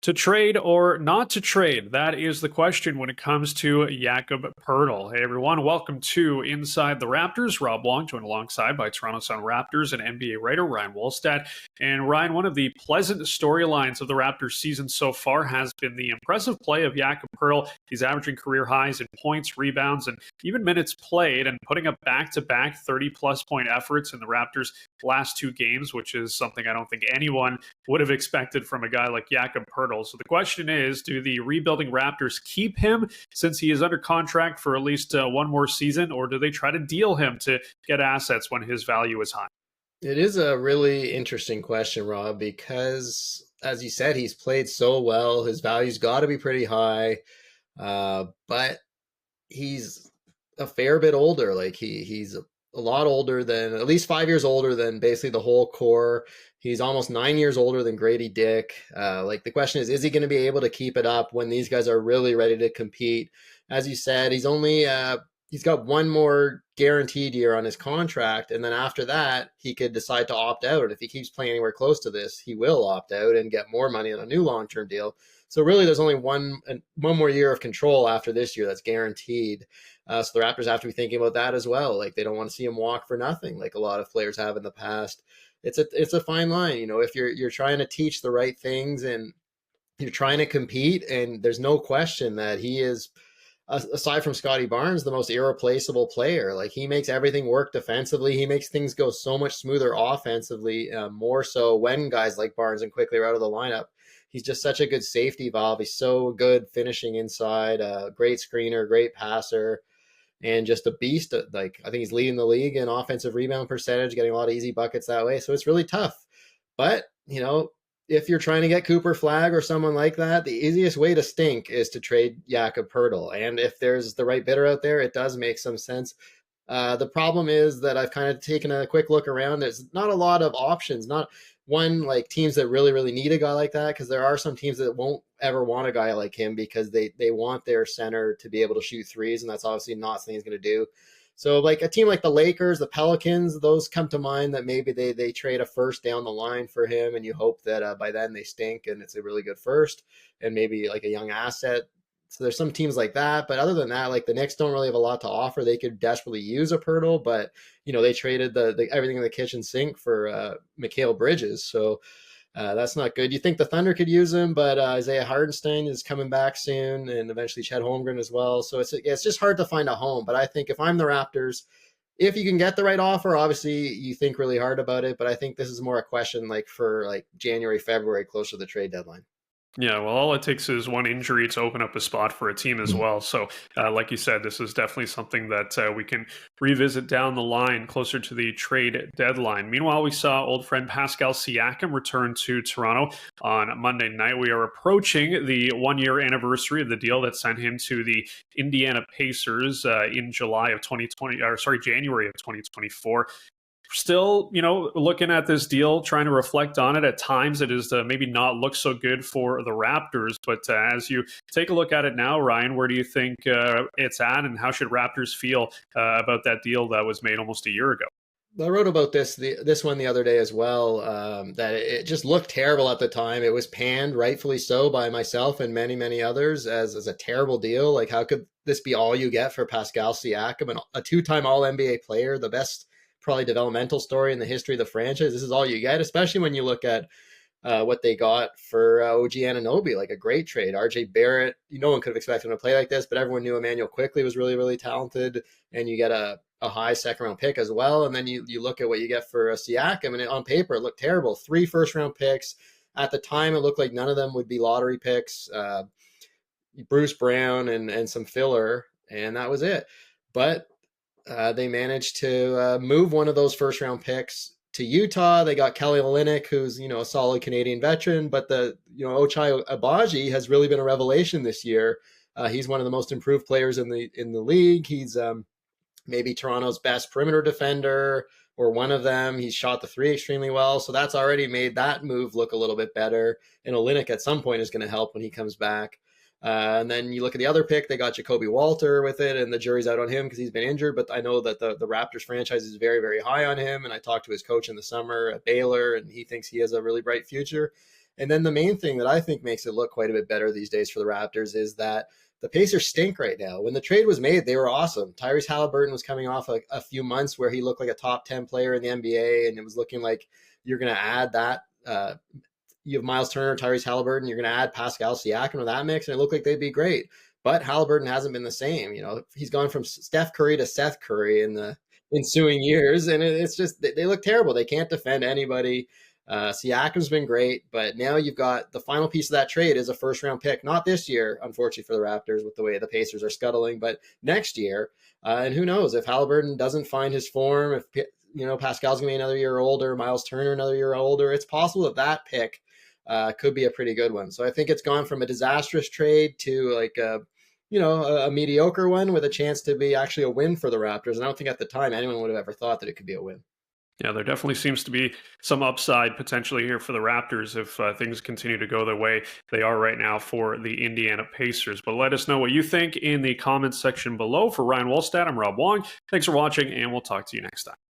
To trade or not to trade? That is the question when it comes to Jakob Poeltl. Hey everyone, welcome to Inside The Raptors. Rob Wong joined alongside by Toronto Sun Raptors and NBA writer Ryan Wolstat. And Ryan, one of the pleasant storylines of the Raptors season so far has been the impressive play of Jakob Poeltl. He's averaging career highs in points, rebounds, and even minutes played, and putting up back-to-back 30-plus point efforts in the Raptors' last two games, which is something I don't think anyone would have expected from a guy like Jakob Poeltl. So the question is, do the rebuilding Raptors keep him since he is under contract for at least one more season, or do they try to deal him to get assets when his value is high? It is a really interesting question, Rob, because as you said, he's played so well. His value's got to be pretty high, but he's a fair bit older. Like he's a lot older than, at least 5 years older than basically the whole core. He's almost 9 years older than Grady Dick. Like the question is he going to be able to keep it up when these guys are really ready to compete? As you said, he's only he's got one more guaranteed year on his contract, and then after that, he could decide to opt out. And if he keeps playing anywhere close to this, he will opt out and get more money on a new long-term deal. So really, there's only one more year of control after this year that's guaranteed. So the Raptors have to be thinking about that as well. Like they don't want to see him walk for nothing, like a lot of players have in the past. It's a fine line, you know. If you're trying to teach the right things and you're trying to compete, and there's no question that he is, aside from Scotty Barnes, the most irreplaceable player. Like he makes everything work defensively. He makes things go so much smoother offensively, more so when guys like Barnes and Quickly are out of the lineup. He's just such a good safety valve. He's so good finishing inside, great screener, great passer, and just a beast. Like I think he's leading the league in offensive rebound percentage, getting a lot of easy buckets that way. So it's really tough. But, you know, if you're trying to get Cooper Flagg or someone like that, the easiest way to stink is to trade Jakob Poeltl. And if there's the right bidder out there, it does make some sense. The problem is that I've kind of taken a quick look around. There's not a lot of options, not one like teams that really, really need a guy like that, because there are some teams that won't ever want a guy like him because they want their center to be able to shoot threes, and that's obviously not something he's going to do. So like a team like the Lakers, the Pelicans, those come to mind that maybe they trade a first down the line for him, and you hope that by then they stink and it's a really good first and maybe like a young asset. So there's some teams like that, but other than that, like the Knicks don't really have a lot to offer. They could desperately use a Poeltl, but you know they traded the everything in the kitchen sink for Mikal Bridges, so that's not good. You think the Thunder could use him, but Isaiah Hartenstein is coming back soon, and eventually Chet Holmgren as well. So it's just hard to find a home. But I think if I'm the Raptors, if you can get the right offer, obviously you think really hard about it. But I think this is more a question like for like January, February, closer to the trade deadline. Yeah, well, all it takes is one injury to open up a spot for a team as well. So, like you said, this is definitely something that we can revisit down the line closer to the trade deadline. Meanwhile, we saw old friend Pascal Siakam return to Toronto on Monday night. We are approaching the one-year anniversary of the deal that sent him to the Indiana Pacers in January of 2024. Still, you know, looking at this deal, trying to reflect on it. At times, it is maybe not look so good for the Raptors. But as you take a look at it now, Ryan, where do you think it's at, and how should Raptors feel about that deal that was made almost a year ago? I wrote about this one the other day as well, that it just looked terrible at the time. It was panned, rightfully so, by myself and many, many others as a terrible deal. Like, how could this be all you get for Pascal Siakam, a two-time All-NBA player, the best probably developmental story in the history of the franchise? This is all you get, especially when you look at what they got for OG Anunoby, like a great trade. RJ Barrett, no one could have expected him to play like this, but everyone knew Emmanuel Quickley was really, really talented, and you get a high second-round pick as well. And then you look at what you get for Siakam, and on paper it looked terrible. 3 first-round picks. At the time, it looked like none of them would be lottery picks. Bruce Brown and some filler, and that was it. But they managed to move one of those first-round picks to Utah. They got Kelly Olynyk, who's a solid Canadian veteran, but Ochai Agbaji has really been a revelation this year. He's one of the most improved players in the league. He's maybe Toronto's best perimeter defender, or one of them. He's shot the 3 extremely well, so that's already made that move look a little bit better. And Olynyk at some point is going to help when he comes back. And then you look at the other pick, they got Jakob Poeltl with it, and the jury's out on him because he's been injured. But I know that the Raptors franchise is very, very high on him. And I talked to his coach in the summer at Baylor, and he thinks he has a really bright future. And then the main thing that I think makes it look quite a bit better these days for the Raptors is that the Pacers stink right now. When the trade was made, they were awesome. Tyrese Halliburton was coming off a few months where he looked like a top 10 player in the NBA, and it was looking like you're going to add that. You have Miles Turner, Tyrese Halliburton, you're going to add Pascal Siakam to that mix, and it looked like they'd be great. But Halliburton hasn't been the same. He's gone from Steph Curry to Seth Curry in the ensuing years, and it's just they look terrible. They can't defend anybody. Siakam's been great, but now you've got the final piece of that trade is a first-round pick. Not this year, unfortunately for the Raptors, with the way the Pacers are scuttling, but next year. And who knows if Halliburton doesn't find his form, if Pascal's gonna be another year older, Miles Turner another year older, it's possible that pick could be a pretty good one. So I think it's gone from a disastrous trade to like a mediocre one with a chance to be actually a win for the Raptors. And I don't think at the time anyone would have ever thought that it could be a win. Yeah, there definitely seems to be some upside potentially here for the Raptors if things continue to go the way they are right now for the Indiana Pacers. But let us know what you think in the comments section below. For Ryan Wolstat, I'm Rob Wong. Thanks for watching, and we'll talk to you next time.